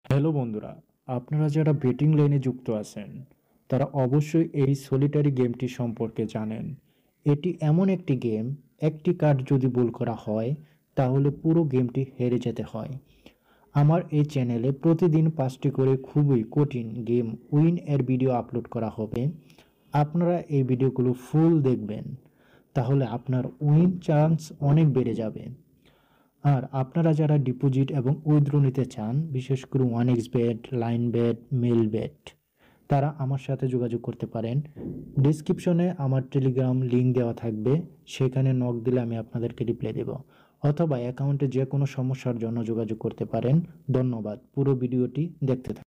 Hello বন্ধুরা, আপনারা যারা বেটিং লাইনে যুক্ত আছেন তারা অবশ্যই এই সলিটারি গেমটি সম্পর্কে জানেন। এটি এমন একটি গেম, একটি কার্ড যদি ভুল করা হয় তাহলে পুরো গেমটি হেরে যেতে হয়। আমার এই চ্যানেলে প্রতিদিন 5টি করে খুবই কঠিন গেম উইন এর ভিডিও আপলোড করা হবে। আপনারা এই ভিডিওগুলো ফুল দেখবেন, তাহলে আপনার উইন চান্স অনেক বেড়ে যাবে। আর আপনারা যারা ডিপোজিট এবং উইথড্র নিতে চান, বিশেষ করে 1xBet, line bet, mail bet, তারা আমার সাথে যোগাযোগ করতে পারেন। ডিসক্রিপশনে আমার টেলিগ্রাম লিঙ্ক দেওয়া থাকবে, সেখানে নক দিলে আমি আপনাদেরকে রিপ্লাই দেব, অথবা অ্যাকাউন্টে যে কোনো সমস্যার জন্য যোগাযোগ করতে পারেন। ধন্যবাদ, পুরো ভিডিওটি দেখতে থাকুন।